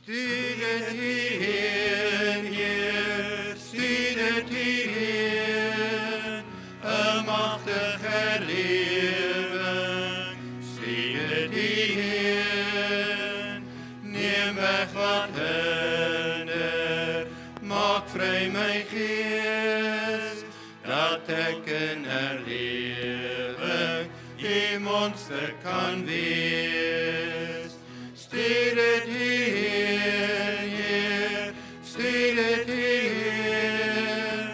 Stuur het hierheen, Heer, stuur het hierheen. Een machtige leeuwen, stuur het hierheen. Neem weg wat hinder, maak vrij mijn geest, dat ik een herleven in monster kan wees. Stuur het hierheen, Heer, stuur het hierheen.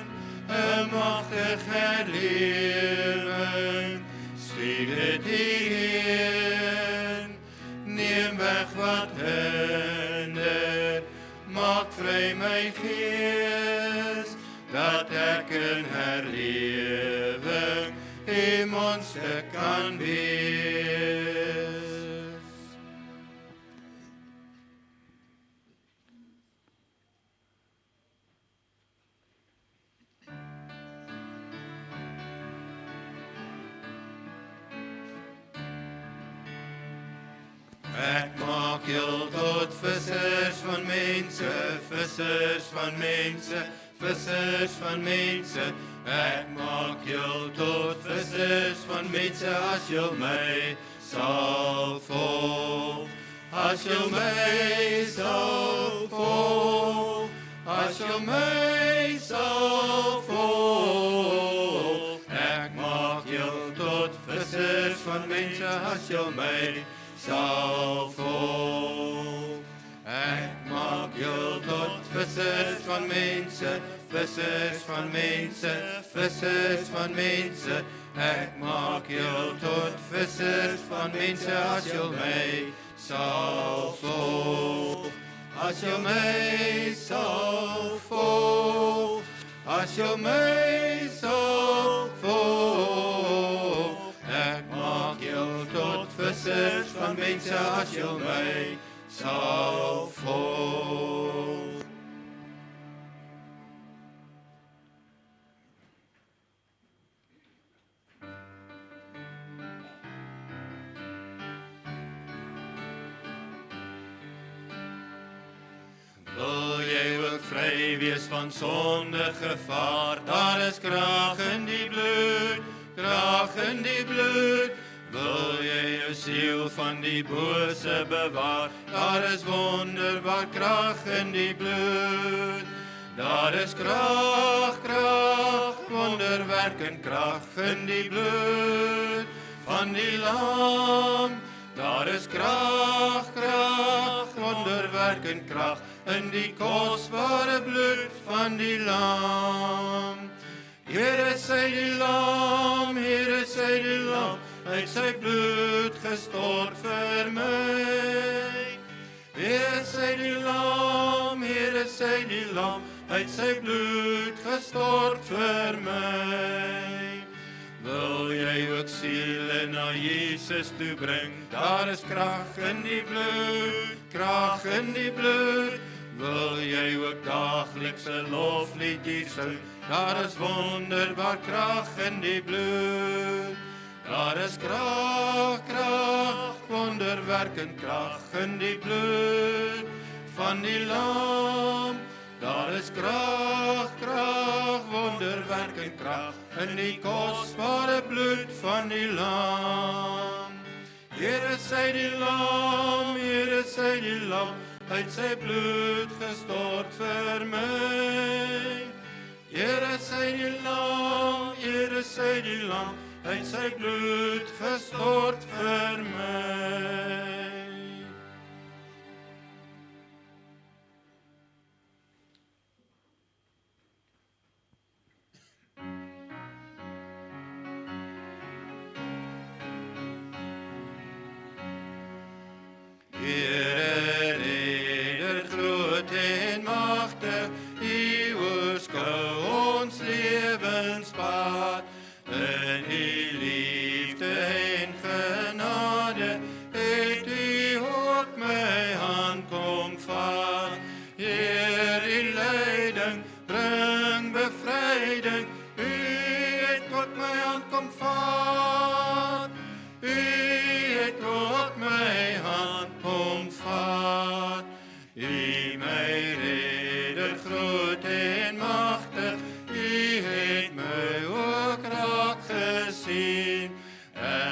Een machtige leeuwen, stuur het hierheen. Neem weg wat hinder, maak vrij mijn geest, dat ik een herleven in monster kan wees. Ik maak jou tot vissers van mensen, vissers van mensen, vissers van mensen. Ik maak jou tot vissers van mensen als je mij zal volgen. Als je mij zal volgen, als je mij zal volgen. Ik maak jou tot vissers van mensen als je mij zal volgen. Ik maak jou tot vissers van mensen, vissers van mensen, vissers van mensen. Ik maak jou tot vissers van mensen als je mij zal volgen. Als je mij zal volgen, als je mij zal volgen. Ik maak jou tot vissers van mensen als je mij zal volgen. Wil jy ook vry wees van sonde gevaar? Daar is krag in die bloed, krag in die bloed. Wil jy jou siel van die bose bewaar? Daar is wonderbaar krag in die bloed. Daar is krag, krag, wonderwerkend krag in die bloed van die lam. Daar is krag, krag, wonderwerkend krag in die kostbare bloed van die lam. Here sy die lam, Here sy die lam, uit sy bloed gestort vir my. Here sy die lam, Here sy die lam, uit sy bloed gestort vir my. Wil jy ook siele na Jesus toe bring? Daar is krag in die bloed, krag in die bloed. Wil jy ook daaglikse lofliedjies sing? Daar is wonderbaar krag in die bloed. Daar is krag, krag, wonderwerkend krag in die bloed van die lam. Daar is krag, krag, wonderwerkend krag in die kostbare bloed van die lam. Here sy die lam, Here sy die lam, uit sy bloed gestort vir my. Here sy die lam, Here sy die lam, uit sy bloed gestort vir my. Here, Redder, groot en magtig, U oorskou ons lewenspad. In U liefde en genade het U ook my hand kom vat. Heer, U leiding bring bevryding, U het ook my hand kom vat. U het ook my hand kom vat.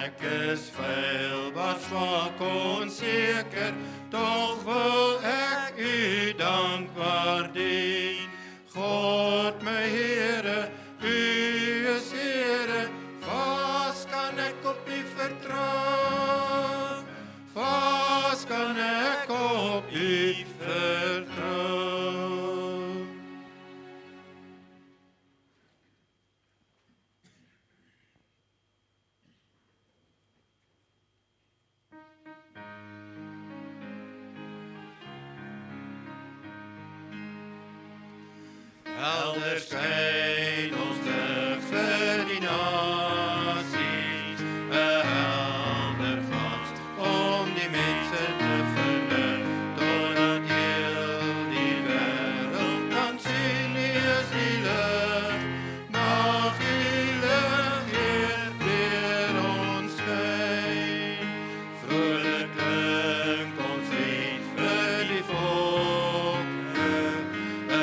ek is feilbaar swak onseker, tog wil ek u dankbaar dien. God my Here, u is Here, vas kan ek op u vertrou, vas kan ek op u vertrou. Elders skyn ons lig vir die nasies, 'n helder glans om die mense te verlig, totdat heel die wêreld kan sien U is die lig. Mag die lig weer deur ons skyn. Vrolik klink ons lied vir die volke,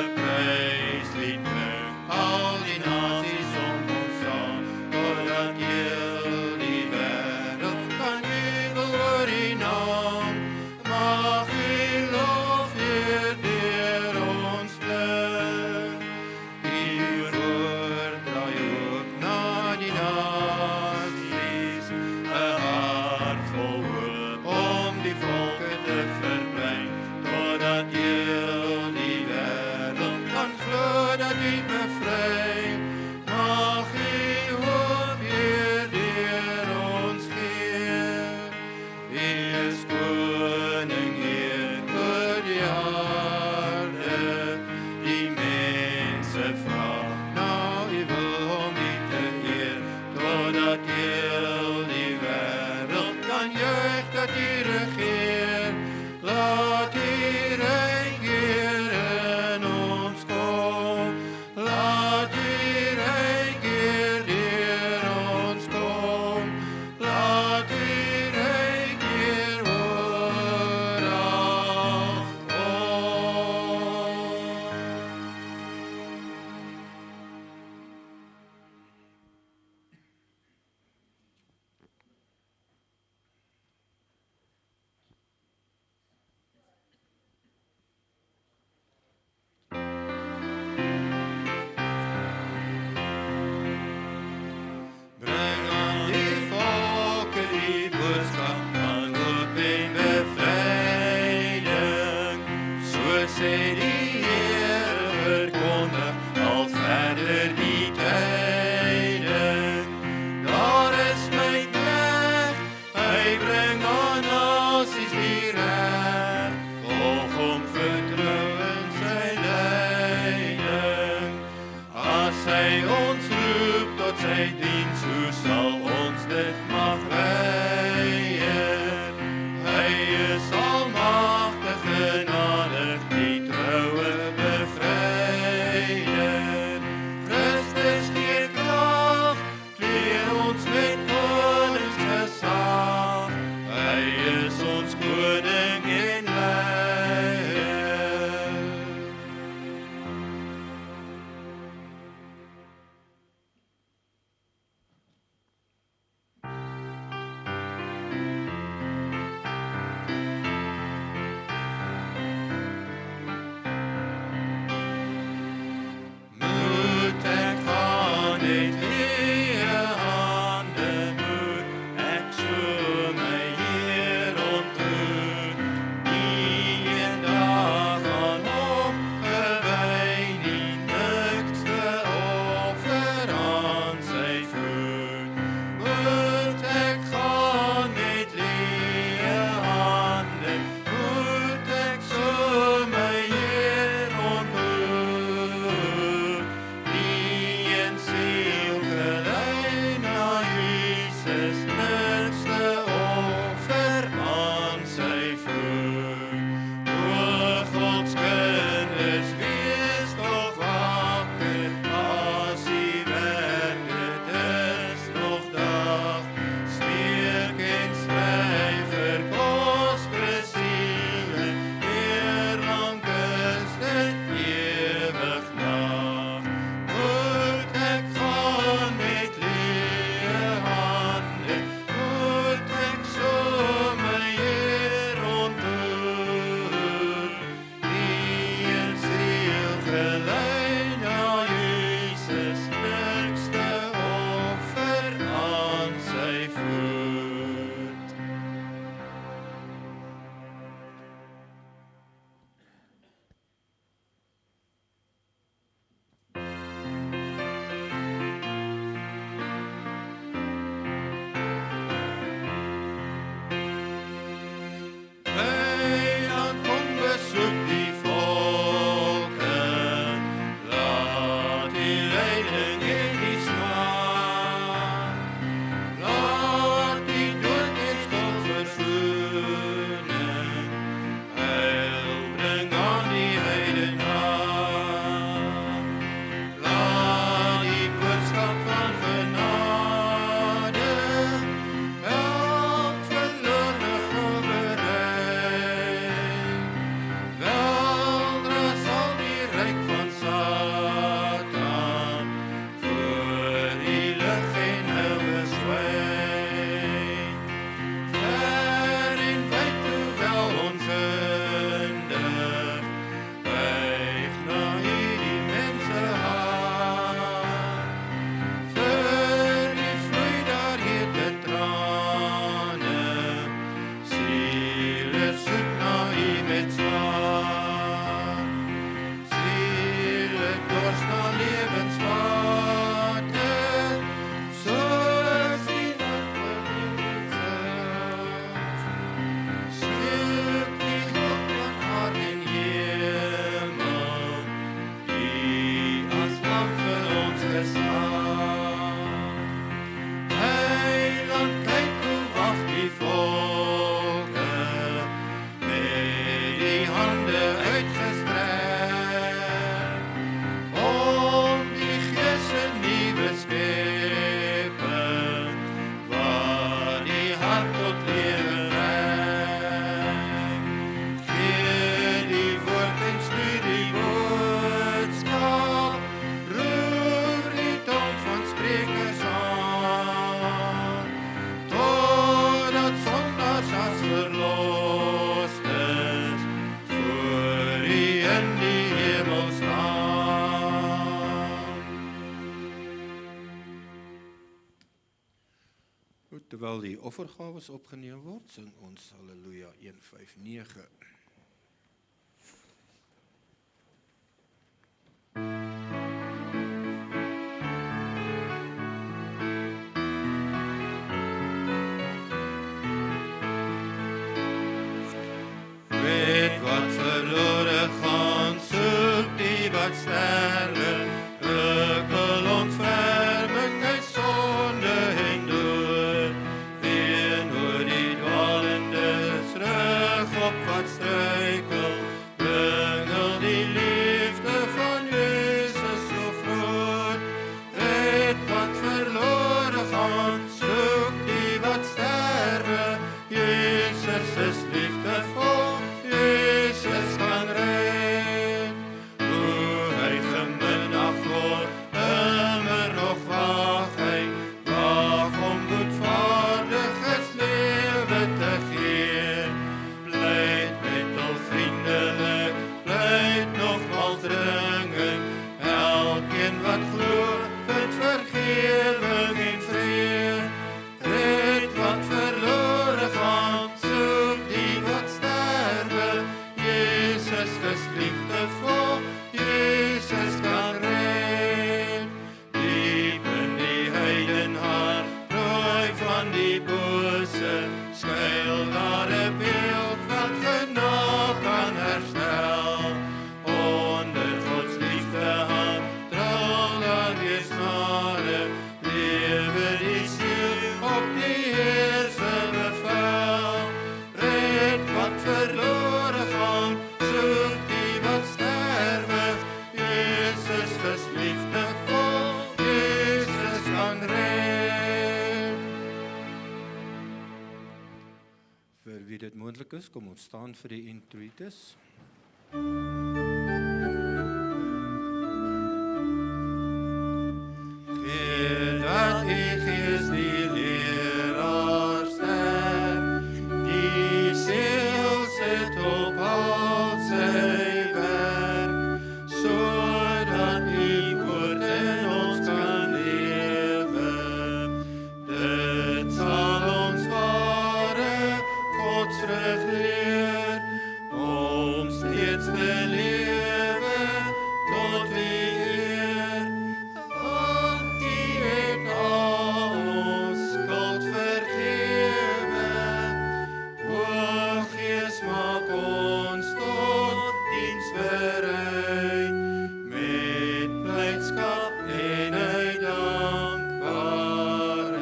'n pryslied klink al die nasies om ons saam, totdat heel die wêreld kan jubel oor U naam. Mag U lof weer deur ons klink. U woord draai ook na die nasies, 'n hart vol hoop om die volke te verbly, totdat heel die wêreld kan glo dat U bevry. Mag U hoop weer deur ons gee. U is koning Heer oor die aarde, die mense vra na U wil om U te eer, totdat heel die wêreld kan juig dat U regeer. Laat U reën Heer in ons kom, laat U reën Heer deur ons kom, laat U reën Heer oral kom. Bring aan die volke die boodskap van hoop en bevrijding. So sê die Here, verkondig al verder die tyding. Daar is my knegt, hy bring aan nasies die reg, volg hom vertrou in sy leiding. As hy ons roep tot sy diens, hoe sal ons dit mag weier? Hy is almagtig, genadig, die troue bevryder. Christus gee krag, kleer ons met koningsgesag. hart tot lewe vry. Gee die woord en stuur die boodskap, roer die tong van sprekers aan, totdat sondaars as verloostes voor U in die hemel staan. Goed, terwyl die offergawes opgeneem word, sing ons Halleluja 159. Weet wat verlore gaan, soek die wat sterwe, rukkel ontferming uit sonde en dood. Ween oor die dwalendes, rug op wat struikel, bring al die liefde van Jesus so groot. Weet wat verlore gaan, soek die wat sterwe, Jesus is liefdevol, Jesus kan red. Hoe hy geminnig word, immer nog wag hy, wag om goedvaardiges lewe te gee. Pleit met al vriendelik, pleit nogmaals dringend, elkeen wat glo, vind vergewing en vrede. Red wat verlore gaan, soek die wat sterwe, Jesus is liefdevol, Jesus kan red. Diep in die heidenhart, prooi van die bose, skuil daar 'n beeld wat genade kan herstel. Onder Gods liefdehand, trouw daar weer snare, lewe die siel op die Heer se bevel. Red wat verlore gaan, soek die wat sterwe, Jesus is liefdevol, Jesus kan red. Vir wie dit moontlik is, kom ons staan vir die introitus. Gee dat die Gees die leraar sterk, die siel sit op al sy werk, sodat die woord in ons kan lewe. Dit sal ons ware godsvrug leer, om steeds te lewe tot die eer. Want die het al ons skuld vergewe. O Gees, maak ons tot diensbereid, met blydskap en uit dankbaarheid.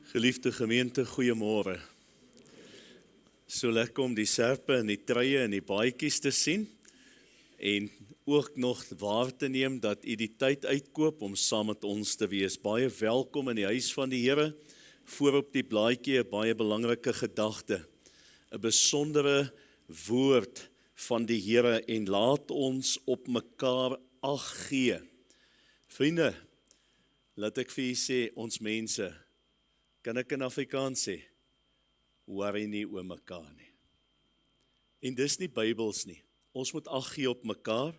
Geliefde gemeente, goeiemôre. So lekker om die serpe en die truie en die baadjies te sien en ook nog waar te neem dat u die tyd uitkoop om saam met ons te wees. Baie welkom in die huis van die Here. Voor op die blaadjie 'n baie belangrike gedagte, 'n besondere woord van die Here en laat ons op mekaar ag gee. Vriende, laat ek vir u sê, ons mense, kan ek in Afrikaans sê, worry nie oor mekaar nie. En dis nie Bybels nie. Ons moet ag gee op mekaar,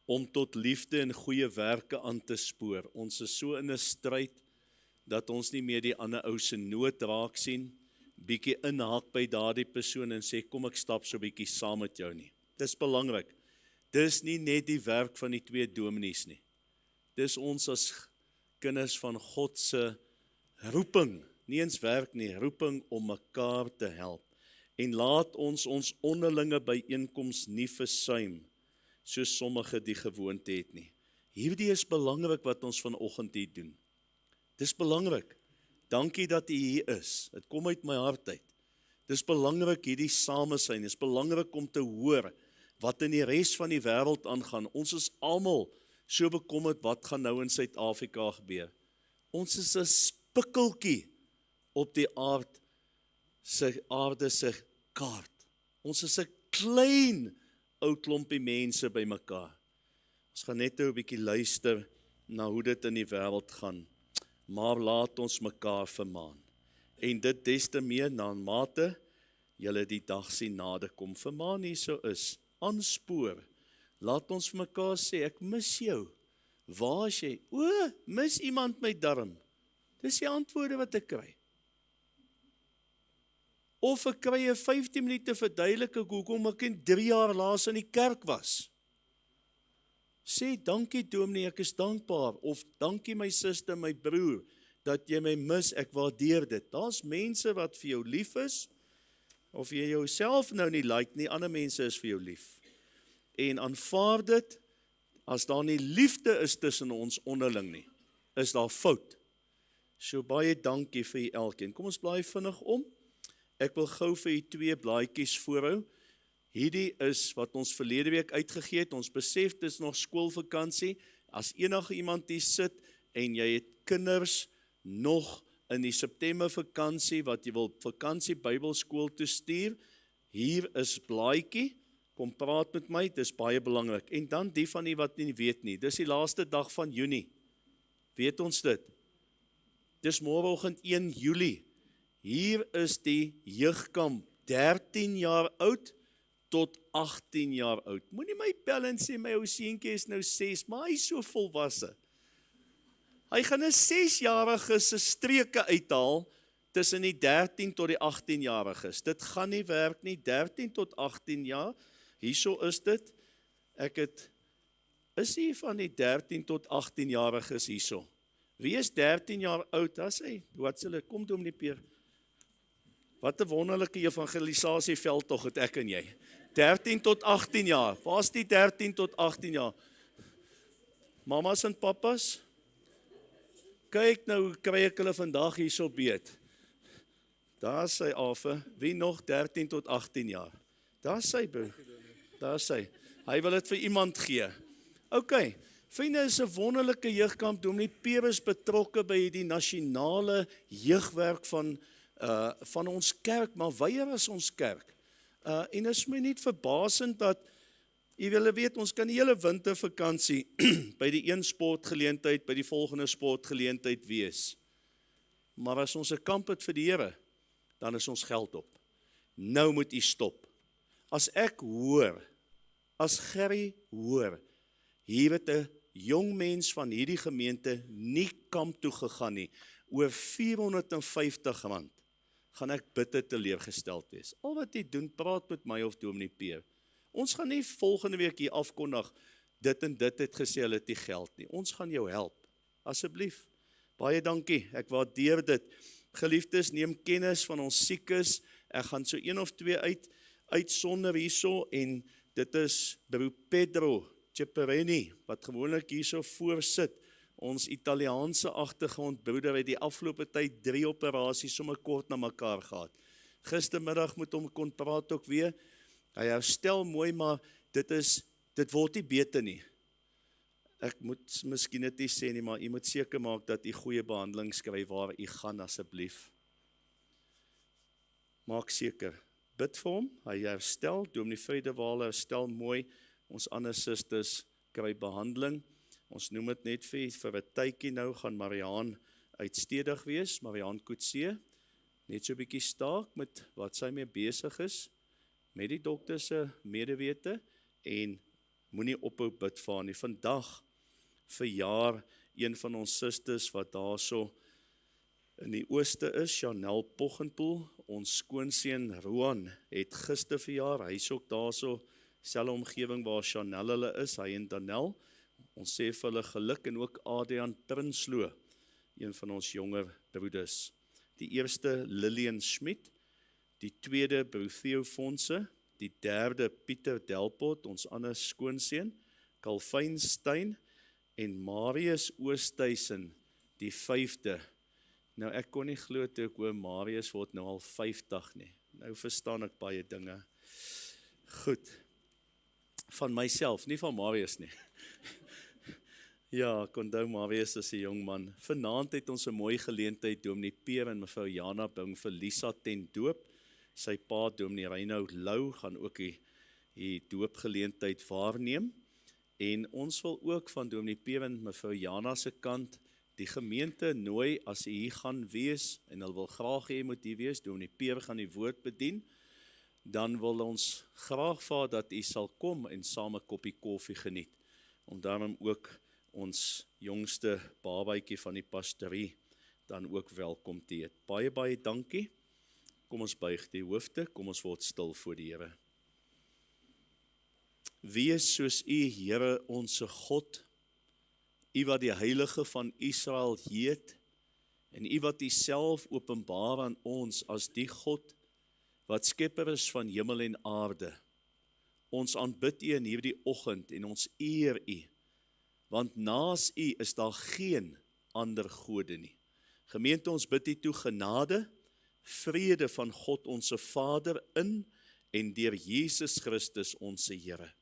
om tot liefde en goeie werke aan te spoor. Ons is so in 'n stryd, dat ons nie meer die ander ou se nood raak sien, bietjie inhaak by daardie persoon en sê, kom ek stap so bietjie saam met jou nie. Dis belangrik. Dis nie net die werk van die twee dominees nie. Dis ons as kinders van God se roeping, nie eens werk nie, roeping om mekaar te help. En laat ons onderlinge byeenkoms nie versuim, soos sommige die gewoonte het nie. Hierdie is belangrik wat ons vanoggend hier doen. Dis belangrik. Dankie dat u hier is. Dit kom uit my hart uit. Dis belangrik hierdie samesyn. Dis belangrik om te hoor wat in die res van die wêreld aangaan. Ons is almal so bekommerd wat gaan nou in Suid-Afrika gebeur. Ons is 'n spikkeltjie op die aarde se kaart. Ons is 'n klein ou klompie mense bymekaar. Ons gaan net 'n bietjie luister na hoe dit in die wêreld gaan. Maar laat ons mekaar vermaan. En dit des te meer na mate julle die dag sien naderkom. Vermaan hierso is, aanspoor. Laat ons vir mekaar sê, ek mis jou. Waar is jy? O, mis iemand my darm? Dis die antwoorde wat ek kry. Of ek kry 'n 15 minute verduidelike hoekom ek in 3 jaar laas in die kerk was. Sê, dankie dominee, ek is dankbaar. Of, dankie my suster, my broer, dat jy my mis, ek waardeer dit. Daar's mense wat vir jou lief is, of jy jouself nou nie like nie, ander mense is vir jou lief. En aanvaar dit, as daar nie liefde is tussen ons onderling nie, is daar fout. So baie dankie vir julle elkeen. Kom ons blaai vinnig om. Ek wil gou vir julle 2 blaadjies voorhou. Hierdie is wat ons verlede week uitgegee het. Ons besef dit is nog skoolvakansie. As enige iemand hier sit en jy het kinders nog in die September vakansie wat jy wil vakansie Bybelskool toe stuur, hier is blaadjie. Kom praat met my, dit is baie belangrik. En dan die van julle wat nie weet nie. Dis die laaste dag van Junie. Weet ons dit? Dis môreoggend 1 Julie. Hier is die jeugkamp, 13 jaar oud tot 18 jaar oud. Moenie my bel en sê my ou seentjie is nou 6, maar hy is so volwasse. Hy gaan 'n 6-jarige se streke uithaal tussen die 13 tot die 18-jariges. Dit gaan nie werk nie, 13 tot 18 jaar. Hierso is dit. Is hier van die 13 tot 18-jariges hierso. Wie is 13 jaar oud? As hy, wat sê hulle, kom Dominee Peer. Wat 'n wonderlike evangelisasie veldtog het ek en jy. 13 tot 18 jaar. Waar is die 13 tot 18 jaar? Mamas en papas? Kyk nou, kry ek hulle vandag hierso beet. Daar is sy Afe. Wie nog 13 tot 18 jaar? Daar is sy broer. Daar is sy. Hy wil dit vir iemand gee. OK. Vriende, is 'n wonderlike jeugkamp. Dominee Peer is betrokke by die nasionale jeugwerk van ons kerk, maar weier is ons kerk. En is my net verbasend dat, jy wil weet, ons kan die hele wintervakansie by die een sportgeleentheid, by die volgende sportgeleentheid wees. Maar as ons 'n kamp het vir die Here, dan is ons geld op. Nou moet u stop. As ek hoor, as Gerry hoor, hier het 'n jong mens van hierdie gemeente nie kamp toe gegaan nie, oor R450, gaan ek bitter teleurgesteld wees. Al wat jy doen, praat met my of Dominee Peer. Ons gaan nie volgende week hier afkondig, dit en dit het gesê, hulle het nie geld nie. Ons gaan jou help, asseblief. Baie dankie, ek waardeer dit. Geliefdes, neem kennis van ons siekes. Ek gaan so 1 of 2 uitsonder hierso, en dit is broer Pedro Ceperini, wat gewoonlik hierso voor sit. Ons Italiaanse agtergrondbroeder het die afgelope tyd 3 operasies sommer kort na mekaar gehad. Gistermiddag moet hom kon praat ook weer. Hy herstel mooi, maar dit word nie beter nie. Ek moet miskien dit nie sê nie, maar u moet seker maak dat u goeie behandeling skry waar u gaan asseblief. Maak seker. Bid vir hom, hy herstel, Dominee Vredewaal herstel mooi. Ons ander susters kry behandeling. Ons noem dit net vir 'n tydjie nou gaan Mariaan uitstedig wees, Mariaan Coetzee, net so 'n bietjie staak met wat sy mee besig is, met die dokter se medewete, en moenie ophou bid vir haar nie. Vandag verjaar een van ons susters wat daarso in die ooste is, Chanel Poggenpoel, ons skoonseun Roan het gister verjaar, hy is ook daarso, selfe omgewing waar Chanel hulle is, hy en Danel. Ons sê vir hulle geluk, en ook Adrian Prinsloo, een van ons jonger broeders. Die eerste Lillian Schmidt, die tweede broer Theo Fonse, die derde Pieter Delport, ons ander skoonseun, Calvin Stein en Marius Oosthuizen, die 5de. Nou ek kon nie glo toe ek hoor Marius word nou al 50 nie. Nou verstaan ek baie dinge. Goed. van myself, nie van Marius nie. Ja, ek onthou Marius as 'n jong man. Vanaand het ons 'n mooi geleentheid, Dominee Peer en mevrou Jana bring vir Lisa ten doop. Sy pa, Dominee Reinhard Lou, gaan ook die doopgeleentheid waarneem. En ons wil ook van Dominee Peer en mevrou Jana se kant die gemeente nooi as u hier gaan wees en hulle wil graag hê moet hier wees. Dominee Peer gaan die woord bedien. Dan wil ons graag vra dat u sal kom en saam 'n koppie koffie geniet. Om daarom ook ons jongste babatjie van die pastorie dan ook welkom te heet. Baie, baie dankie. Kom ons buig die hoofde, kom ons word stil voor die Here. Wees soos u, Here, onse God, u wat die Heilige van Israel heet, en u wat u self openbaar aan ons as die God, wat skepper is van hemel en aarde. Ons aanbid u in hierdie oggend en ons eer u, want naas u is daar geen ander gode nie. Gemeente, ons bid u toe genade, vrede van God onse Vader in en deur Jesus Christus onse Here.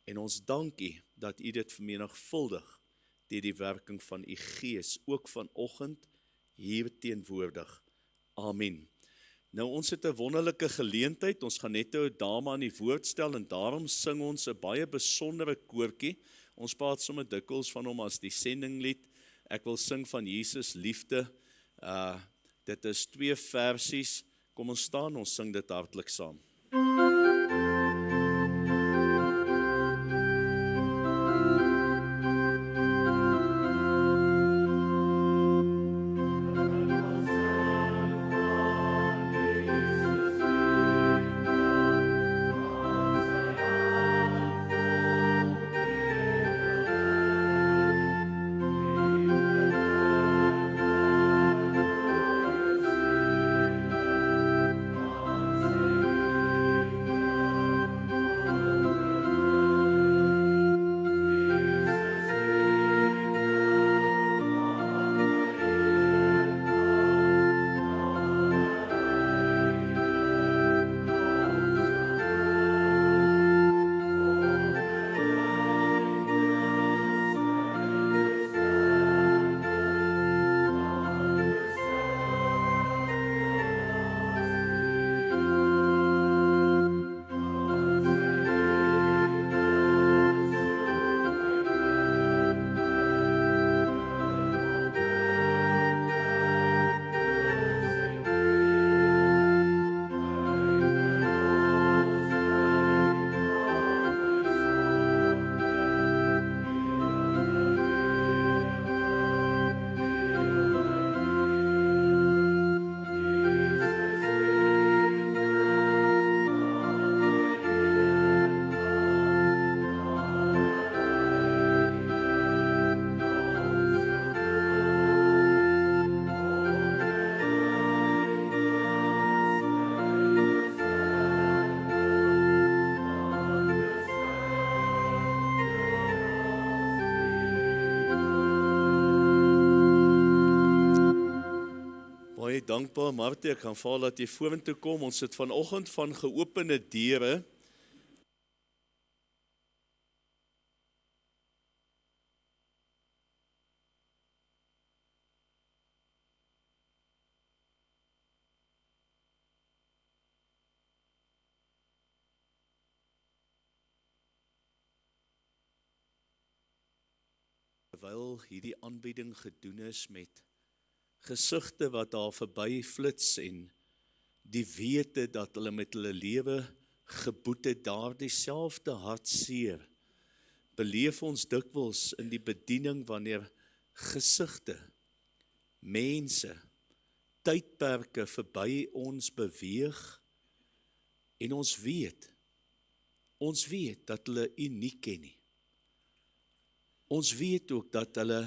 En ons dank u dat u dit vermenigvuldig deur die werking van u Gees, ook vanoggend hier teenwoordig. Amen. Nou ons het 'n wonderlike geleentheid, ons gaan net 'n dame aan die woord stel en daarom sing ons 'n baie besondere koortjie. Ons praat sommer dikwels van hom as die sendinglied. Ek wil sing van Jesus liefde. Dit is 2 versies. Kom ons staan, ons sing dit hartlik saam. Baie dankbaar, Martie, ek gaan vra dat jy vorentoe kom. Ons het vanoggend van geopende deure. Terwyl hierdie aanbieding gedoen is met gesigte wat daar verby flits en die wete dat hulle met hulle lewe geboet het, daardie selfde hartseer beleef ons dikwels in die bediening wanneer gesigte, mense, tydperke verby ons beweeg en ons weet dat hulle U nie ken nie. Ons weet ook dat hulle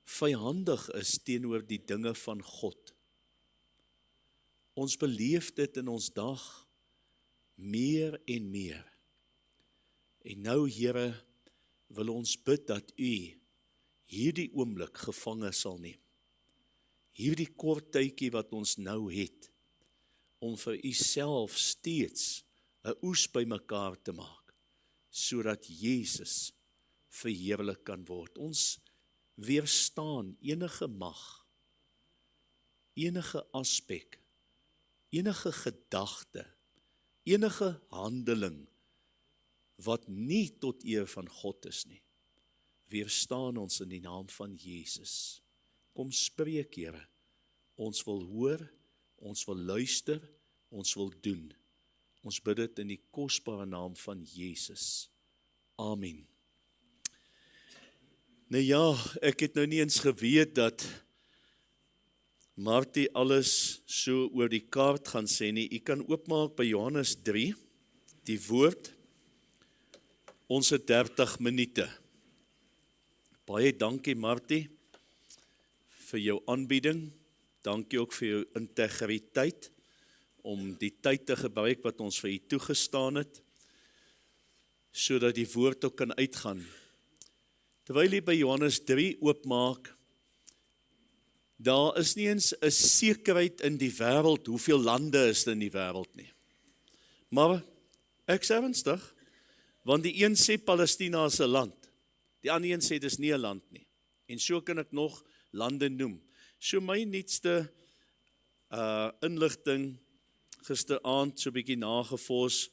vyhandig is teenoor die dinge van God. Ons beleef dit in ons dag meer en meer. En nou, Here, wil ons bid dat U hierdie oomblik gevange sal neem. Hierdie kort tydjie wat ons nou het, om vir U self steeds 'n oes bymekaar te maak. sodat Jesus verheerlik kan word. Ons weerstaan enige mag, enige aspek, enige gedagte, enige handeling wat nie tot eer van God is nie. Weerstaan ons in die naam van Jesus. Kom spreek, Here. Ons wil hoor, ons wil luister, ons wil doen. Ons bid dit in die kosbare naam van Jesus. Amen. Nou ja, ek het nou nie eens geweet dat Martie alles so oor die kaart gaan sê nie. U kan oopmaak by Johannes 3, die woord. Ons het 30 minute. Baie dankie Martie vir jou aanbieding. Dankie ook vir jou integriteit om die tyd te gebruik wat ons vir u toegestaan het, sodat die woord ook kan uitgaan. Terwyl jy by Johannes 3 oopmaak, daar is nie eens 'n sekerheid in die wêreld, hoeveel lande is in die wêreld nie. Maar ek sê ernstig, want die een sê Palestina is 'n land, die ander een sê dis nie 'n land nie. En so kan ek nog lande noem. So my nuutste inligting gisteraand so 'n bietjie nagevors,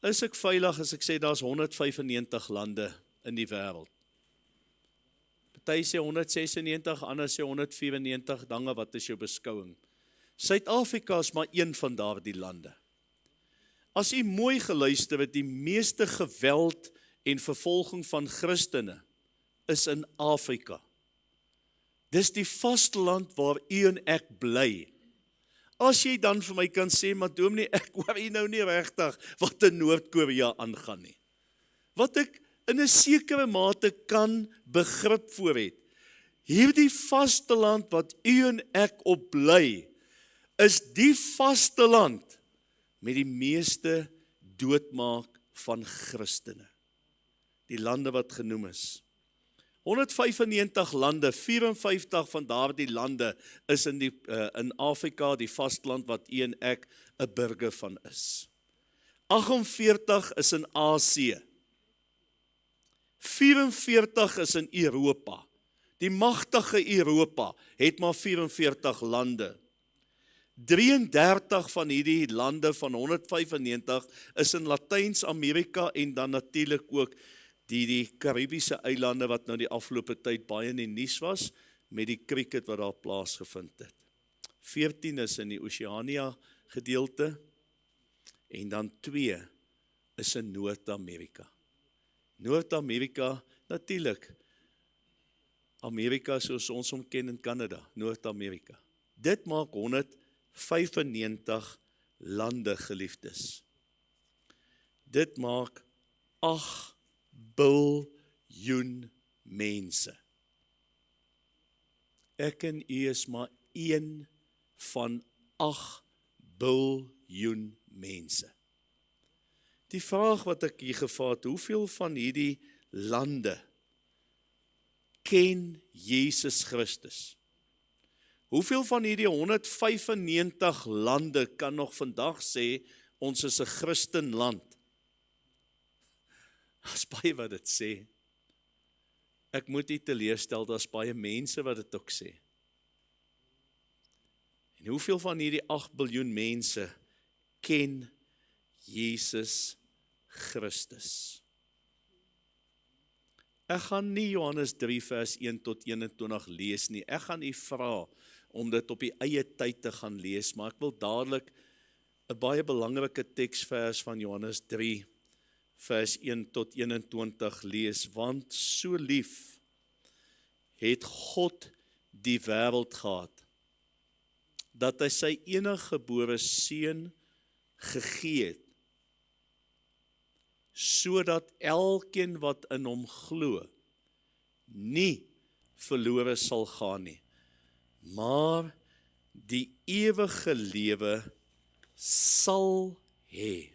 is ek veilig as ek sê daar's 195 lande in die wêreld. Party sê 196, ander sê 194, dange wat is jou beskouing. Suid-Afrika is maar een van daardie lande. As u mooi geluister het, die meeste geweld en vervolging van Christene is in Afrika. Dis die vasteland waar u en ek bly. As jy dan vir my kan sê, maar dominee, ek hoor jy nou nie regtig wat in Noord-Korea aangaan nie. Wat ek in 'n sekere mate kan begrip voor het. Hierdie vasteland wat u en ek op bly, is die vasteland met die meeste doodmaak van Christene. Die lande wat genoem is. 195 lande, 54 van daardie lande is in Afrika, die vasteland wat u en ek 'n burger van is. 48 is in Asië. 44 is in Europa. Die magtige Europa het maar 44 lande. 33 van hierdie lande van 195 is in Latyns-Amerika en dan natuurlik ook die Karibiese eilande wat nou die afgelope tyd baie in die nuus was met die cricket wat daar plaasgevind het. 14 is in die Oceania gedeelte en dan 2 is in Noord-Amerika. Noord-Amerika, natuurlik, Amerika soos ons hom ken in Kanada, Noord-Amerika. Dit maak 195 lande, geliefdes. Dit maak 8 biljoen mense. Ek en u is maar een van 8 biljoen mense. Die vraag wat ek hier gevat, hoeveel van hierdie lande ken Jesus Christus? Hoeveel van hierdie 195 lande kan nog vandag sê, ons is 'n Christenland? Daar's baie wat dit sê. Ek moet u teleurstel, daar's baie mense wat dit ook sê. En hoeveel van hierdie 8 biljoen mense ken Jesus Christus? Ek gaan nie Johannes 3 vers 1 tot 21 lees nie. Ek gaan u vra om dit op die eie tyd te gaan lees, maar ek wil dadelik 'n baie belangrike teksvers van Johannes 3 vers 1 tot 21 lees, want so lief het God die wêreld gehad, dat hy sy eniggebore seun gegee het, sodat elkeen wat in hom glo, nie verlore sal gaan nie, maar die ewige lewe sal hê.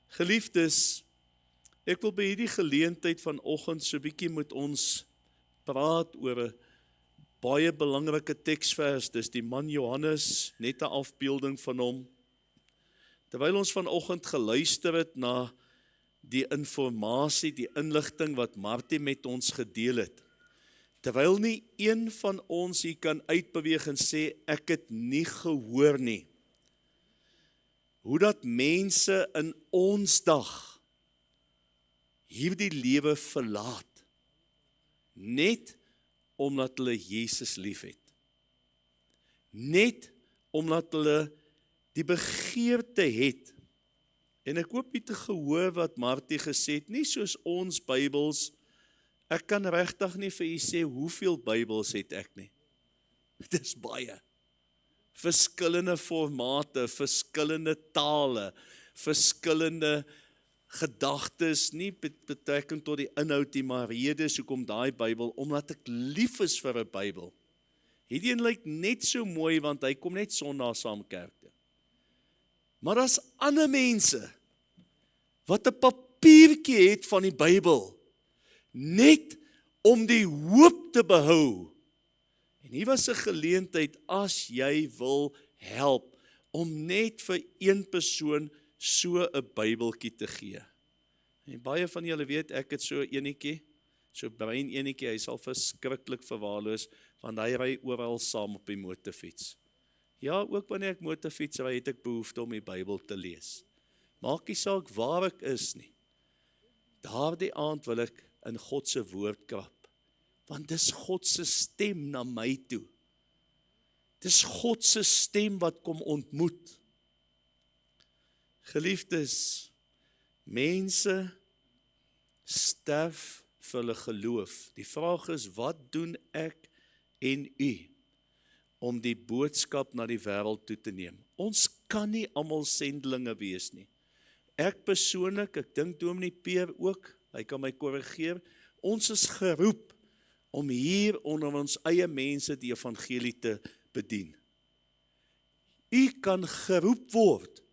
Geliefdes, ek wil by hierdie geleentheid vanoggend so 'n bietjie met ons praat oor 'n baie belangrike teksvers. Dis die man Johannes, net 'n afbeelding van hom. Terwyl ons vanoggend geluister het na die informasie, die inligting wat Martie met ons gedeel het. Terwyl nie een van ons hier kan uitbeweeg en sê, ek het nie gehoor nie. Hoe dat mense in ons dag hierdie lewe verlaat, net omdat hulle Jesus liefhet. Net omdat hulle die begeerte het. En ek hoop jy te gehoor wat Martie gesê het, nie soos ons Bybels. Ek kan regtig nie vir u sê hoeveel Bybels het ek nie. Dit is baie. Verskillende formate, verskillende tale, verskillende gedagtes, nie betrekking tot die inhoud nie, maar redes hoekom daai Bybel, omdat ek lief is vir 'n Bybel. Hierdie een lyk net so mooi, want hy kom net Sondag saam kerk toe. Maar daar's ander mense, wat 'n papiertjie het van die Bybel, net om die hoop te behou. En hier was 'n geleentheid, as jy wil help, om net vir een persoon so 'n Bybeltjie te gee. En baie van julle weet, ek het so 'n enetjie, so brein enetjie, hy sal verskriklik verwaarloos, want hy ry oral saam op die motorfiets. Ja, ook wanneer ek motorfiets ry, het ek behoefte om die Bybel te lees. Maak nie saak waar ek is nie. Daardie aand wil ek in God se woord krap, want dis God se stem na my toe. Dis God se stem wat kom ontmoet. Geliefdes, mense sterf vir hulle geloof. Die vraag is, wat doen ek en u om die boodskap na die wêreld toe te neem? Ons kan nie almal sendelinge wees nie. Ek persoonlik, ek dink Dominee Peer ook, hy kan my korrigeer, ons is geroep om hier onder ons eie mense die evangelie te bedien. U kan geroep word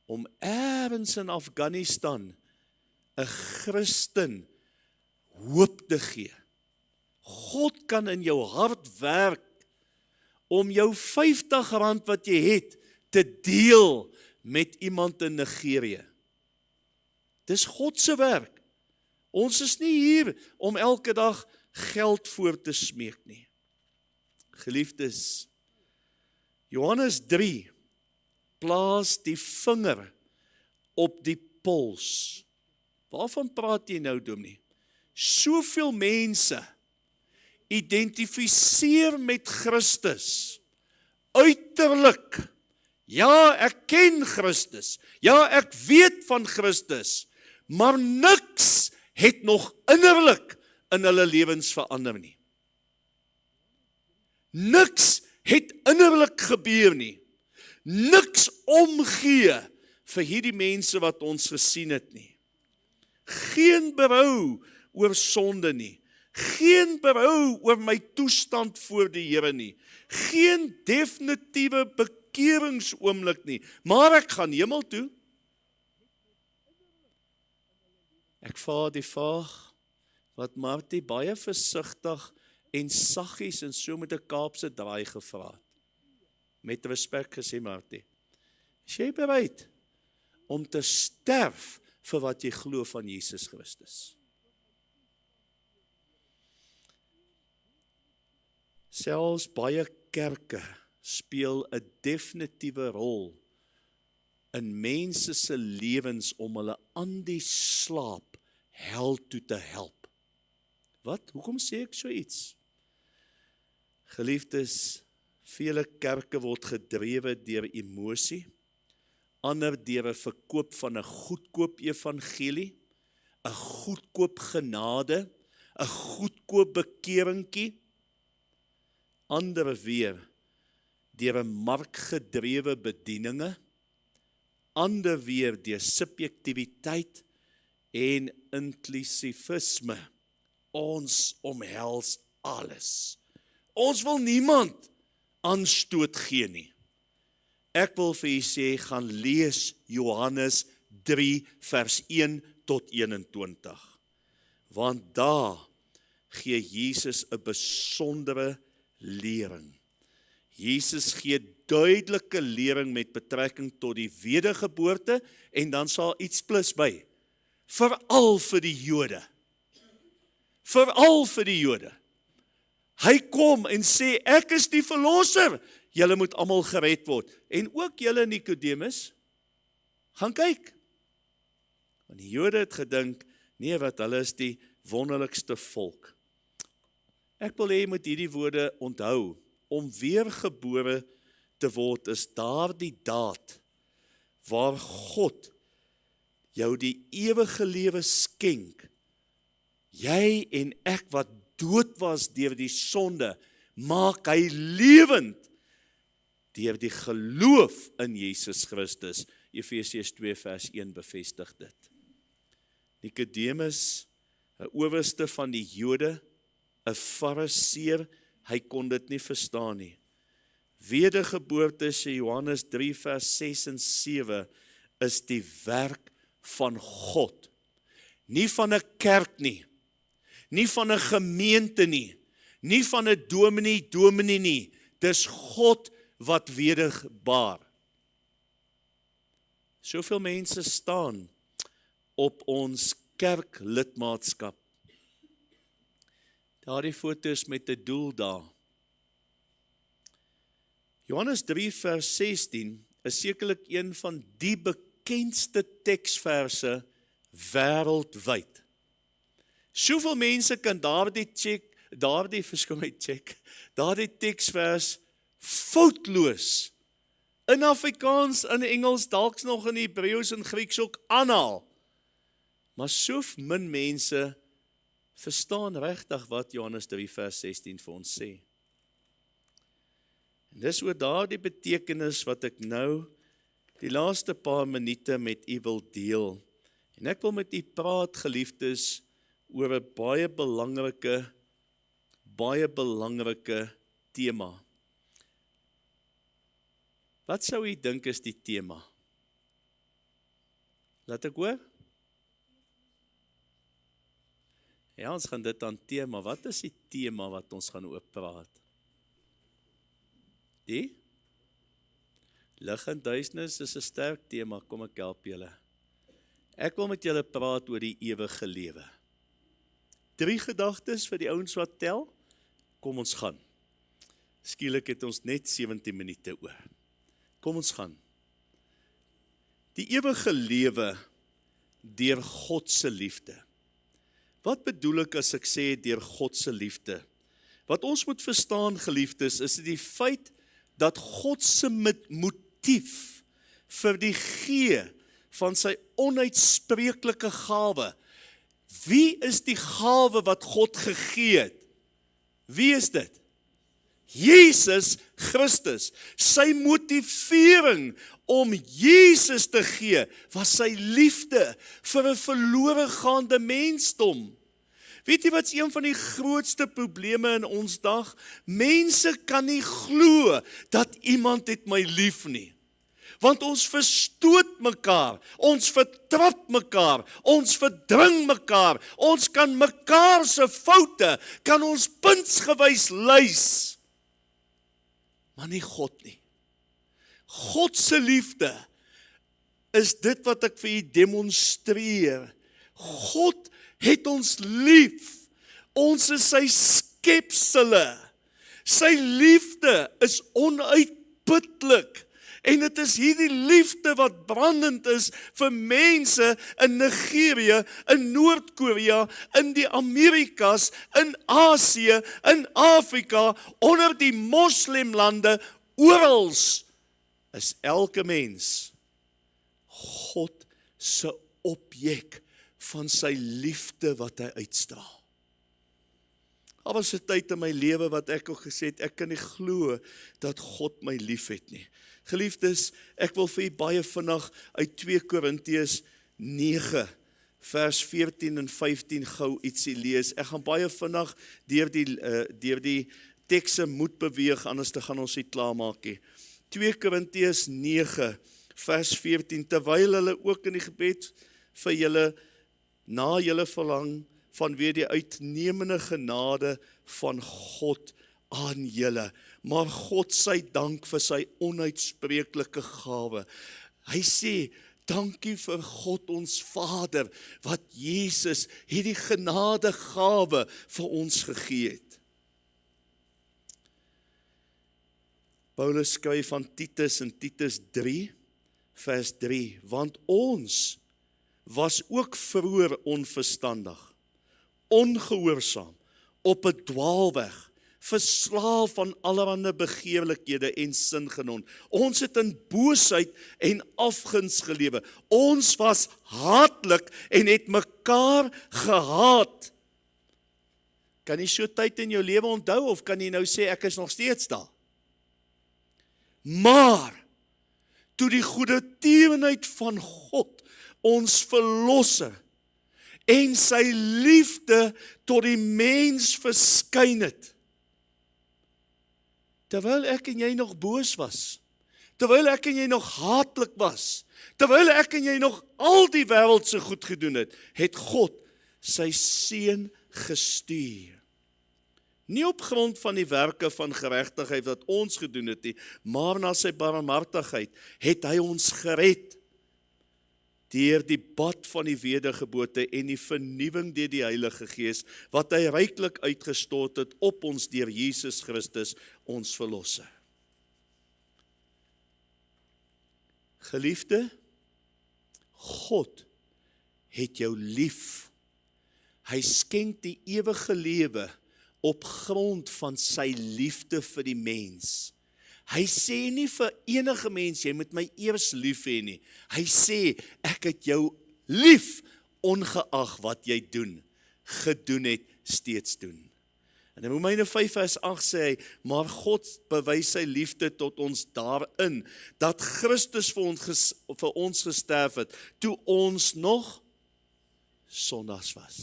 om ergens in Afghanistan 'n Christen hoop te gee. God kan in jou hart werk om jou R50 wat jy het te deel met iemand in Nigerië. Dis God se werk. Ons is nie hier om elke dag geld voor te smeek nie. Geliefdes, Johannes 3 plaas die vinger op die pols. Waarvan praat jy nou, Dominee? Soveel mense identifiseer met Christus, uiterlik. Ja, ek ken Christus. Ja, ek weet van Christus. Maar niks het nog innerlik in hulle lewens verander nie. Niks het innerlik gebeur nie. Niks omgee vir hierdie mense wat ons gesien het nie. Geen berou oor sonde nie. Geen berou oor my toestand voor die Here nie. Geen definitiewe bekeringsoomblik nie. Maar ek gaan hemel toe. Ek vra die vraag wat Martie baie versigtig en saggies en so met 'n Kaapse draai gevra het. Met respek gesê, Martie, is jy bereid om te sterf vir wat jy glo van Jesus Christus? Selfs baie kerke speel 'n definitiewe rol in mense se lewens om hulle aan die slaap hel toe te help. Wat? Hoekom sê ek so iets? Geliefdes, vele kerke word gedrewe deur emosie, ander deur 'n verkoop van 'n goedkoop evangelie, 'n goedkoop genade, 'n goedkoop bekeringkie, ander weer deur 'n markgedrewe bedieninge, ander weer deur subjektiwiteit en inklusivisme. Ons omhels alles. Ons wil niemand aanstoot gee nie. Ek wil vir u sê, gaan lees Johannes 3 vers 1 tot 21. Want daar gee Jesus 'n besondere lering. Jesus gee duidelike lering met betrekking tot die wedergeboorte en dan sal iets plus by. veral vir die Jode. Veral vir die Jode. Hy kom en sê, ek is die verlosser, julle moet almal gered word. En ook julle Nikodemus, gaan kyk. Want die Jode het gedink, nee wat, hulle is die wonderlikste volk. Ek wil hê jy moet hierdie woorde onthou, om weergebore te word is daardie daad, waar God jou die ewige lewe skenk. Jy en ek wat dood was deur die sonde, maak hy lewend deur die geloof in Jesus Christus. Efesiërs 2 vers 1 bevestig dit. Nikodemus, 'n owerste van die Jode, 'n fariseer, hy kon dit nie verstaan nie. Wedergeboorte, sê Johannes 3 vers 6 en 7, is die werk van God. Nie van 'n kerk nie, nie van 'n gemeente nie, nie van 'n dominee nie. Dis God wat wederbaar. Soveel mense staan op ons kerklidmaatskap. Daardie foto's met 'n doel daar. Johannes 3 vers 16 is sekerlik een van die bekendste teksverse wêreldwyd. Soveel mense kan daardie teksvers foutloos in Afrikaans, in Engels, dalk nog in Hebreëus en Grieks ook aanhaal. Maar so min mense verstaan regtig wat Johannes 3 vers 16 vir ons sê. En dis oor daardie betekenis wat ek nou die laaste paar minute met u wil deel. En ek wil met u praat, geliefdes, oor 'n baie belangrike tema. Wat sou u dink is die tema? Laat ek hoor? Ja, ons gaan dit hanteer, maar wat is die tema wat ons gaan oor praat? Die? Lig en duisternis is 'n sterk tema, kom ek help julle. Ek wil met julle praat oor die ewige lewe. 3 gedagtes vir die ouens wat tel. Kom ons gaan. Skielik het ons net 17 minute oor. Kom ons gaan. Die ewige lewe deur God se liefde. Wat bedoel ek as ek sê deur God se liefde? Wat ons moet verstaan, geliefdes, is die feit dat God se motief vir die gee van sy onuitspreeklike gawe. Wie is die gawe wat God gegee het? Wie is dit? Jesus Christus. Sy motivering om Jesus te gee was sy liefde vir 'n verlore gaande mensdom. Weet jy wat is een van die grootste probleme in ons dag? Mense kan nie glo dat iemand het my lief nie. Want ons verstoot mekaar, ons vertrap mekaar, ons verdring mekaar, ons kan mekaar se foute, kan ons puntsgewys lys. Maar nie God nie. God se liefde is dit wat ek vir u demonstreer. God het ons lief. Ons is sy skepsele. Sy liefde is onuitputlik. En dit is hierdie liefde wat brandend is vir mense in Nigerië, in Noord-Korea, in die Amerikas, in Asië, in Afrika, onder die moslimlande, oral is elke mens God se objek van sy liefde wat hy uitstraal. Daar was 'n tyd in my lewe wat ek ook gesê het, ek kan nie glo dat God my lief het nie. Geliefdes, ek wil vir u baie vinnig uit 2 Korintiërs 9 vers 14 en 15 gou ietsie lees. Ek gaan baie vinnig deur die tekste moet beweeg, anders te gaan ons nie klaarmaak nie. 2 Korintiërs 9 vers 14, terwyl hulle ook in die gebed vir julle, na julle verlang, vanweë die uitnemende genade van God aan julle. Maar God sy dank vir sy onuitspreeklike gawe. Hy sê, dankie vir God ons Vader, wat Jesus hierdie genadegawe vir ons gegee het. Paulus skryf van Titus in Titus 3, vers 3, want ons was ook vroeër onverstandig, ongehoorsaam, op 'n dwaalweg, verslaaf van allerlei begeerlikhede en singenot. Ons het in boosheid en afguns gelewe. Ons was haatlik en het mekaar gehaat. Kan jy so tyd in jou lewe onthou of kan jy nou sê ek is nog steeds daar? Maar toe die goedertierenheid van God, ons verlosser, en sy liefde tot die mens verskyn het, terwyl ek en jy nog boos was, terwyl ek en jy nog haatlik was, terwyl ek en jy nog al die wêreldse goed gedoen het, het God sy seun gestuur. Nie op grond van die werke van geregtigheid wat ons gedoen het nie, maar na sy barmhartigheid het hy ons gered, deur die bad van die wedergeboorte en die vernuwing deur die Heilige Gees, wat hy ryklik uitgestort het op ons deur Jesus Christus, ons verlosser. Geliefde, God het jou lief. Hy skenk die ewige lewe op grond van sy liefde vir die mens. Hy sê nie vir enige mens, jy moet my eers lief hê nie. Hy sê, ek het jou lief, ongeag wat jy doen, gedoen het, steeds doen. En in Romeine 5 vers 8 sê hy, maar God bewys sy liefde tot ons daarin, dat Christus vir ons gesterf het, toe ons nog sondaars was.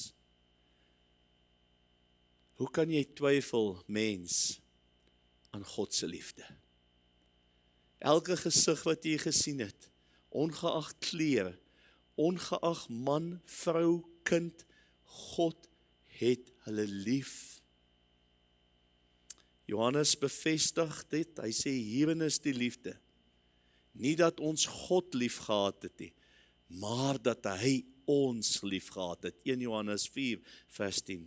Hoe kan jy twyfel, mens, aan God se liefde? Elke gesig wat jy gesien het, ongeag kleur, ongeag man, vrou, kind, God het hulle lief. Johannes bevestig dit, hy sê hierin is die liefde. Nie dat ons God lief gehad het nie, maar dat hy ons lief gehad het. 1 Johannes 4 vers 10.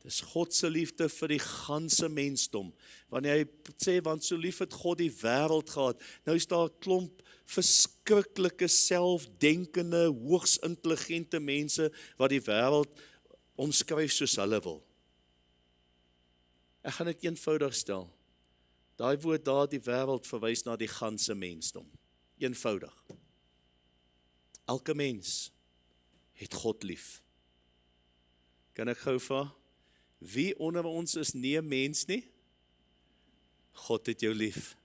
Dis God se liefde vir die ganse mensdom. Wanneer hy sê, want so lief het God die wêreld gehad, nou is daar 'n klomp verskriklike selfdenkende, hoogs intelligente mense wat die wêreld omskryf soos hulle wil. Ek gaan dit eenvoudig stel. Daai woord daar, die wêreld, verwys na die ganse mensdom. Eenvoudig. Elke mens het God lief. Kan ek gou vra? Wie onder ons is nie 'n mens nie? God het jou lief.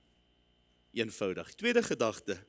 Eenvoudig. Tweede gedagte.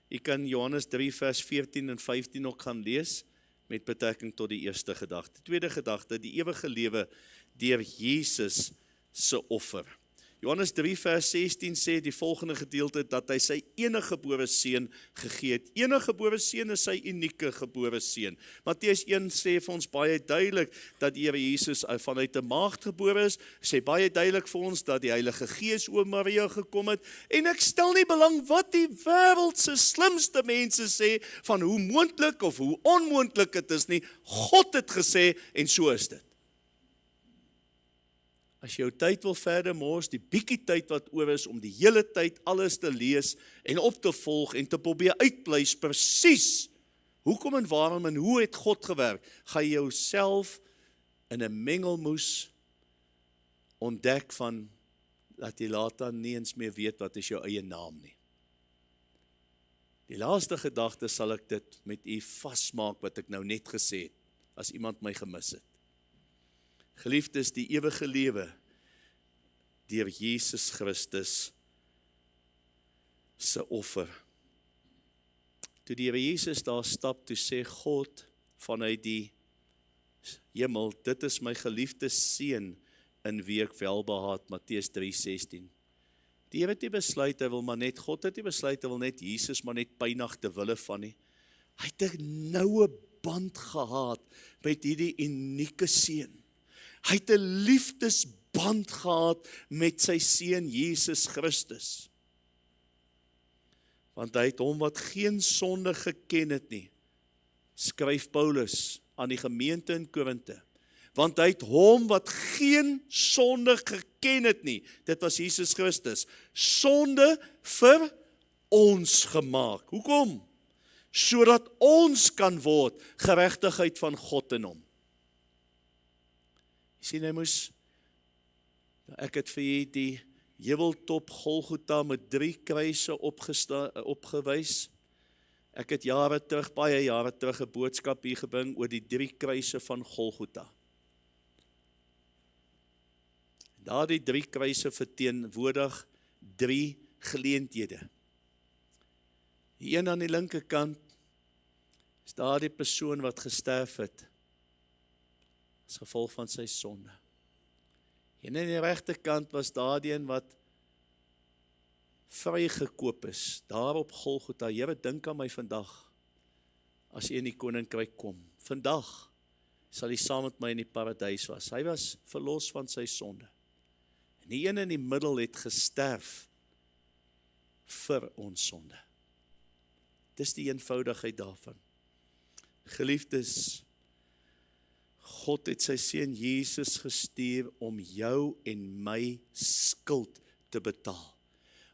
Jy kan Johannes 3 vers 14 en 15 ook gaan lees met betrekking tot die eerste gedagte. Tweede gedagte, die ewige lewe deur Jesus se offer. Johannes 3 vers 16 sê die volgende gedeelte dat hy sy enige gebore seun gegee het. Enige gebore seun is sy unieke gebore seun. Matteus 1 sê vir ons baie duidelik dat die Here Jesus vanuit 'n maagd gebore is. Sê baie duidelik vir ons dat die Heilige Gees oor Maria gekom het. En ek stel nie belang wat die wêreld se slimste mense sê van hoe moontlik of hoe onmoontlik dit is nie. God het gesê en so is dit. As jy jou tyd wil verder mors, die bietjie tyd wat oor is om die hele tyd alles te lees en op te volg en te probeer uitpleis presies hoekom en waarom en hoe het God gewerk, gaan jy jouself in 'n mengelmoes ontdek van dat jy later nie eens meer weet wat is jou eie naam nie. Die laaste gedagte sal ek dit met u vasmaak wat ek nou net gesê het, as iemand my gemis het. Geliefdes, die ewige lewe deur Jesus Christus se offer. Toe die Here Jesus daar stap, toe sê God vanuit die hemel, dit is my geliefde seun in wie ek welbehaag, Matteus 3:16. Die Here het nie besluit, hy wil maar net, God het nie besluit, hy wil net Jesus maar net pynig te wille van nie. Hy het 'n noue band gehad met hierdie unieke seun. Hy het 'n liefdesband gehad met sy seun Jesus Christus. want hy het hom wat geen sonde geken het nie, skryf Paulus aan die gemeente in Korinthe, want hy het hom wat geen sonde geken het nie, dit was Jesus Christus, sonde vir ons gemaak. Hoekom? Sodat ons kan word geregtigheid van God in hom. Jy sien, ek het vir jy die Heuweltop Golgotha met 3 kruise opgewys. Ek het baie jare terug 'n boodskap hier gebring oor die 3 kruise van Golgotha. Daardie 3 kruise verteenwoordig 3 geleenthede. Die een aan die linkerkant is daardie persoon wat gesterf het as gevolg van sy sonde. En aan die regterkant was daardie een wat vrygekoop is, daar op Golgotha. Here, dink aan my vandag, as jy in die koninkryk kom. Vandag sal jy saam met my in die paradys was. Hy was verlos van sy sonde. En die een in die middel het gesterf vir ons sonde. Dis die eenvoudigheid daarvan. Geliefdes, God het sy seun Jesus gestuur om jou en my skuld te betaal.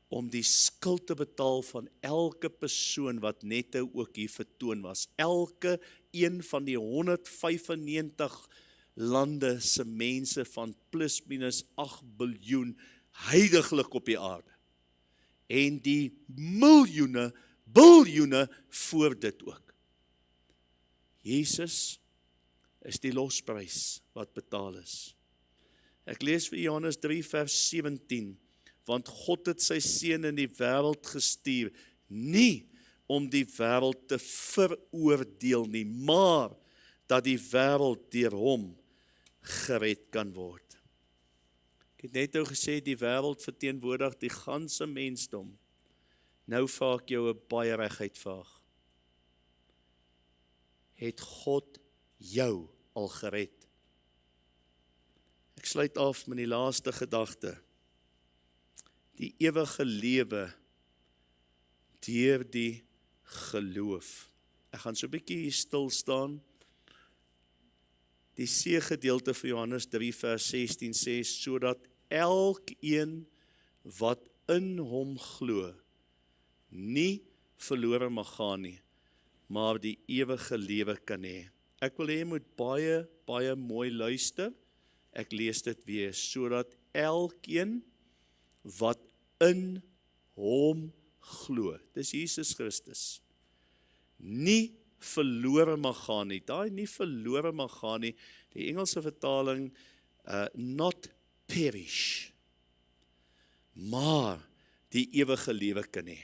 Om die skuld te betaal van elke persoon wat net ook hier vertoon was. Elke een van die 195 lande se mense van plus minus 8 biljoen heiliglik op die aarde. En die miljoene, biljoene voor dit ook. Jesus is die losprys wat betaal is. Ek lees vir Johannes 3 vers 17, want God het sy seun in die wêreld gestuur, nie om die wêreld te veroordeel nie, maar dat die wêreld deur hom gered kan word. Ek het net nou gesê, die wêreld verteenwoordig die ganse mensdom. Nou vra ek jou 'n baie reguit vraag. Het God jou al gered? Ek sluit af met die laaste gedagte. Die ewige lewe deur die geloof. Ek gaan so 'n bietjie hier stil staan. Die C-gedeelte vir Johannes 3 vers 16 sê, sodat elkeen wat in hom glo, nie verlore mag gaan nie, maar die ewige lewe kan hê. Ek wil hê jy moet baie mooi luister. Ek lees dit weer, sodat elkeen wat in hom glo, dis Jesus Christus, nie verlore mag gaan nie. Daai nie verlore mag gaan nie, die Engelse vertaling, not perish, maar die ewige lewe kan hê.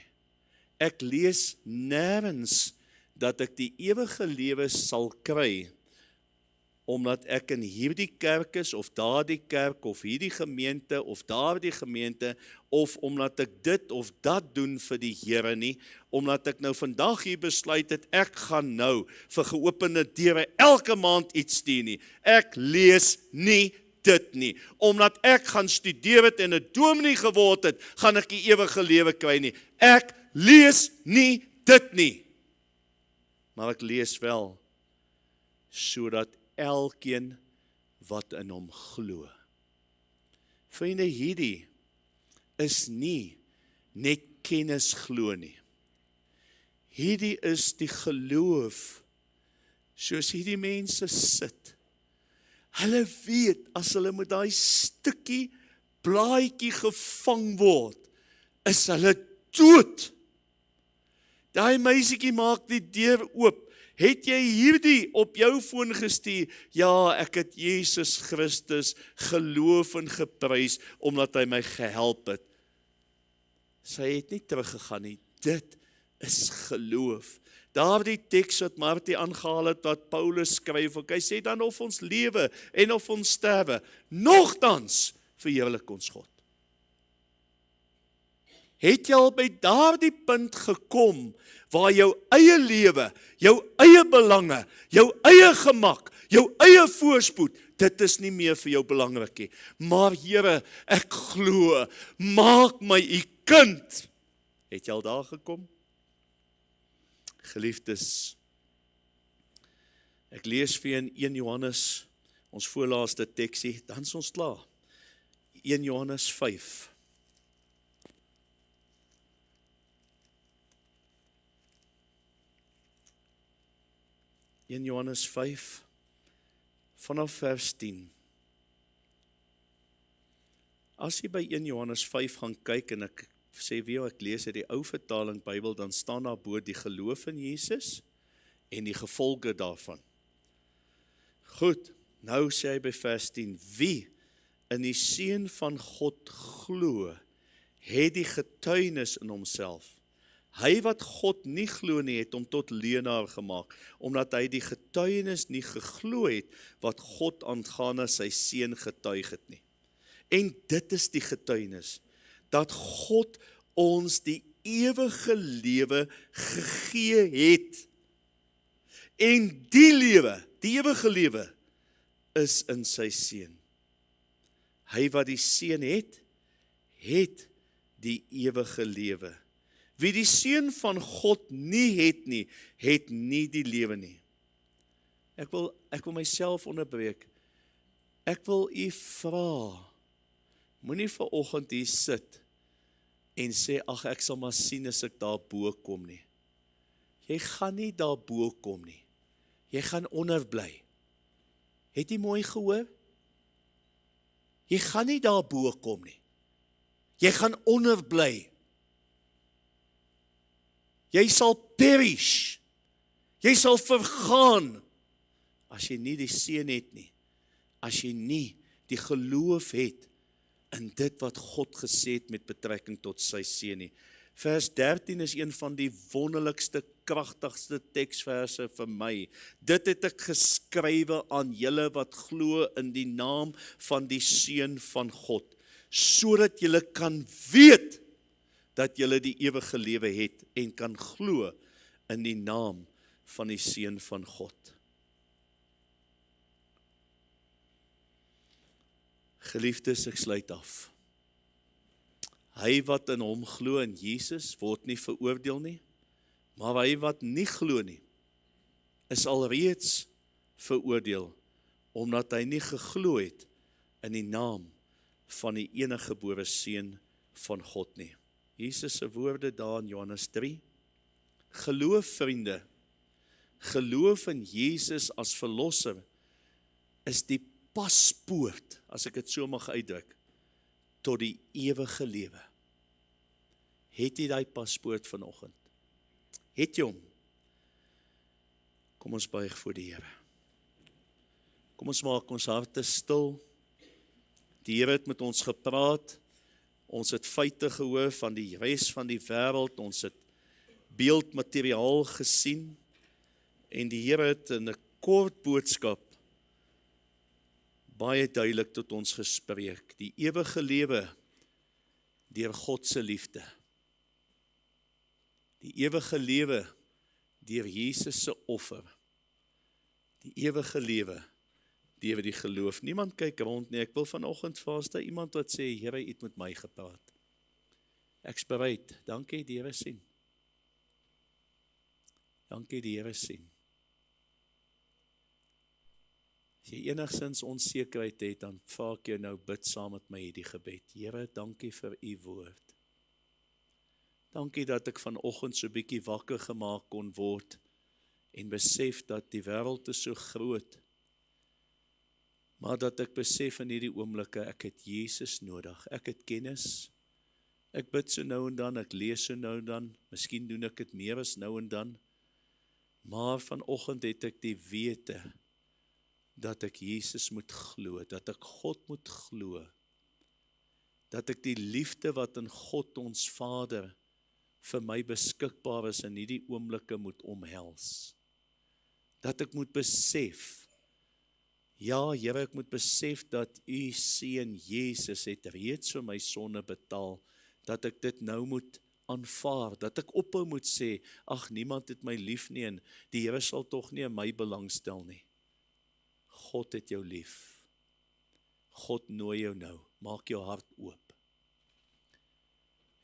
Ek lees nêrens dat ek die ewige lewe sal kry, omdat ek in hierdie kerk is, of daardie kerk, of hierdie gemeente, of daardie gemeente, of omdat ek dit of dat doen vir die Here nie, omdat ek nou vandag hier besluit het, ek gaan nou vir geopende deure elke maand iets stuur nie. Ek lees nie dit nie. Omdat ek gaan studeer het en 'n dominee geword het, gaan ek die ewige lewe kry nie. Ek lees nie dit nie. Maar ek lees wel, sodat elkeen wat in hom glo. Vriende, hierdie is nie net kennis glo nie. Hierdie is die geloof, soos hierdie mense sit. Hulle weet, as hulle met daai stukkie blaadjie gevang word, is hulle dood. Daai meisietjie maak die deur oop. Het jy hierdie op jou foon gestuur? Ja, ek het Jesus Christus geloof en geprys, omdat hy my gehelp het. Sy het nie teruggegaan nie. Dit is geloof. Daardie teks wat Martie aangehaal het, wat Paulus skryf, hy sê dan of ons lewe en of ons sterwe, nogtans verheerlik ons God. Het jy al by daardie punt gekom, waar jou eie lewe, jou eie belange, jou eie gemak, jou eie voorspoed, dit is nie meer vir jou belangrik nie. Maar Here, ek glo, maak my u kind. Het jy al daar gekom? Geliefdes, ek lees vir in 1 Johannes, ons voorlaaste teksie, dan is ons klaar. 1 Johannes 5. Johannes 5, vanaf vers 10. As jy by 1 Johannes 5 gaan kyk, en ek sê weer, ek lees uit die ou vertaling Bybel, dan staan daar bo die geloof in Jesus, en die gevolge daarvan. Goed, nou sê hy by vers 10, wie in die Seun van God glo, het die getuienis in homself. Hy wat God nie glo nie, het hom tot leienaar gemaak, omdat hy die getuienis nie geglo het, wat God aangaande sy Seun getuig het nie. En dit is die getuienis, dat God ons die ewige lewe gegee het. En die lewe, die ewige lewe, is in sy Seun. Hy wat die Seun het, het die ewige lewe. Wie die Seun van God nie het nie die lewe nie. Ek wil myself onderbreek. Ek wil u vra, moenie vanoggend hier sit en sê, ag ek sal maar sien as ek daar bo kom nie. Jy gaan nie daar bo kom nie. Jy gaan onderbly. Het jy mooi gehoor? Jy gaan nie daar bo kom nie. Jy gaan onderbly. Jy sal perish. Jy sal vergaan as jy nie die Seun het nie. As jy nie die geloof het in dit wat God gesê het met betrekking tot sy Seun nie. Vers 13 is een van die wonderlikste, kragtigste teksverse vir my. Dit het ek geskrywe aan julle wat glo in die naam van die Seun van God, sodat julle kan weet dat julle die ewige lewe het en kan glo in die naam van die Seun van God. Geliefdes, ek sluit af. Hy wat in hom glo in Jesus, word nie veroordeel nie, maar hy wat nie glo nie, is alreeds veroordeel, omdat hy nie geglo het in die naam van die enige gebore Seun van God nie. Jesus se woorde daar in Johannes 3. Geloof, vriende, geloof in Jesus as verlosser is die paspoort, as ek dit so mag uitdruk, tot die ewige lewe. Het jy daai paspoort vanoggend? Het jy hom? Kom ons buig voor die Here. Kom ons maak ons harte stil. Die Here het met ons gepraat. Ons het feite gehoor van die res van die wêreld. Ons het beeldmateriaal gesien. En die Here het in 'n kort boodskap baie duidelik tot ons gespreek. Die ewige lewe deur God se liefde. Die ewige lewe deur Jesus se offer. Die ewige lewe deur die geloof. Niemand kyk rond nie. Ek wil vanoggend vra, is daar iemand wat sê, Here, U het met my gepraat. Ek's bereid. Dankie, die Here sien. Dankie, die Here sien. As jy enigstens onsekerheid het, dan vra ek jou nou, bid saam met my hierdie gebed. Here, dankie vir U woord. Dankie dat ek vanoggend so bietjie wakker gemaak kon word en besef dat die wêreld is so groot, maar dat ek besef in hierdie oomblikke, ek het Jesus nodig, ek het kennis, ek bid so nou en dan, ek lees so nou en dan, miskien doen ek dit meer as nou en dan, maar vanoggend het ek die wete, dat ek Jesus moet glo, dat ek God moet glo, dat ek die liefde wat in God ons Vader vir my beskikbaar is in hierdie oomblikke moet omhels. Dat ek moet besef, ja Here, ek moet besef dat U Seun Jesus het reeds vir my sonde betaal, dat ek dit nou moet aanvaar, dat ek ophou moet sê, ag niemand het my lief nie en die Here sal tog nie in my belangstel nie. God het jou lief. God nooi jou nou, maak jou hart oop.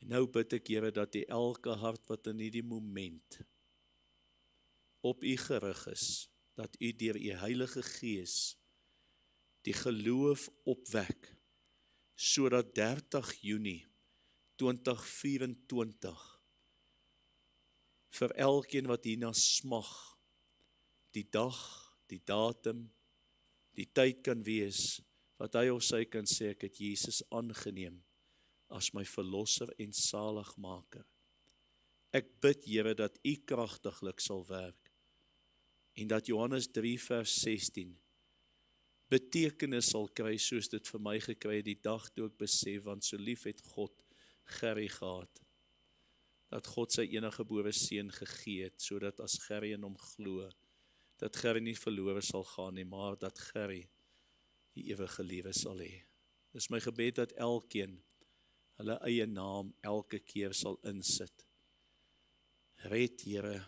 En nou bid ek, Here, dat die elke hart wat in hierdie moment op u gerig is, dat u deur u Heilige Gees die geloof opwek, sodat 30 Junie 2024 vir elkeen wat hierna smag, die dag, die datum, die tyd kan wees, wat hy of sy kan sê, ek het Jesus aangeneem as my verlosser en saligmaker. Ek bid, Here, dat u kragtiglik sal werk, en dat Johannes 3 vers 16 betekenis sal kry, soos dit vir my gekry het, die dag toe ek besef, want so lief het God Gerry gehad, dat God sy eniggebore seun gegee het, sodat as Gerry in hom glo, dat Gerry nie verlore sal gaan nie, maar dat Gerry die ewige lewe sal hê. Dis my gebed dat elkeen hulle eie naam elke keer sal insit. Red, Here,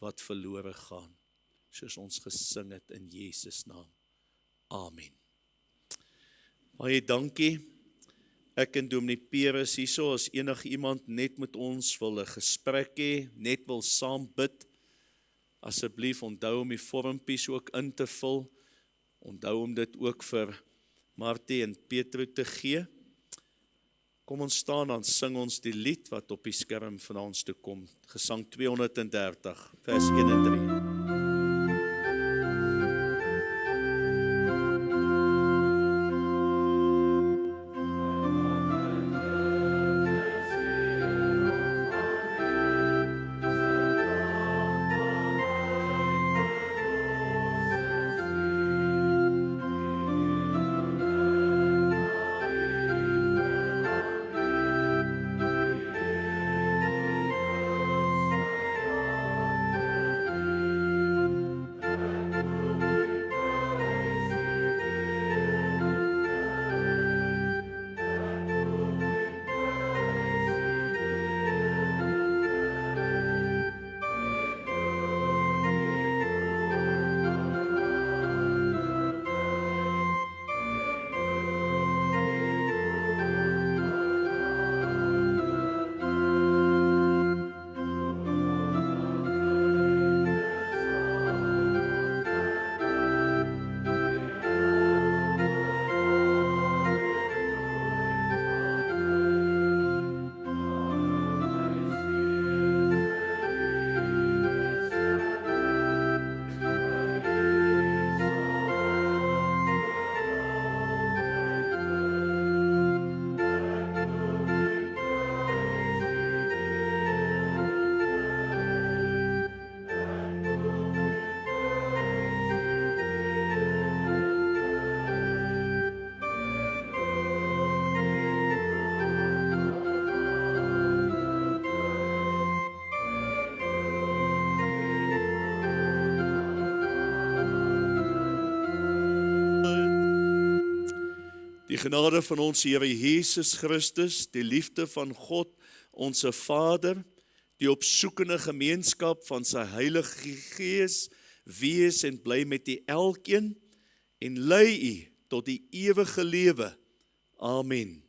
wat verlore gaan, soos ons gesing het in Jesus naam. Amen. Baie dankie. Ek en Dominee Peres hierso, as enig iemand net met ons wil 'n gesprek hê, net wil saam bid, asseblief onthou om die vormpies ook in te vul, onthou om dit ook vir Martie en Petro te gee. Kom ons staan, dan sing ons die lied wat op die skerm van ons toe kom, Gesang 230, vers 1 en 3. Die genade van ons Here Jesus Christus, die liefde van God, onze Vader, die opsoekende gemeenskap van sy Heilige Gees, wees en bly met die elkeen, en lei u tot die ewige lewe. Amen.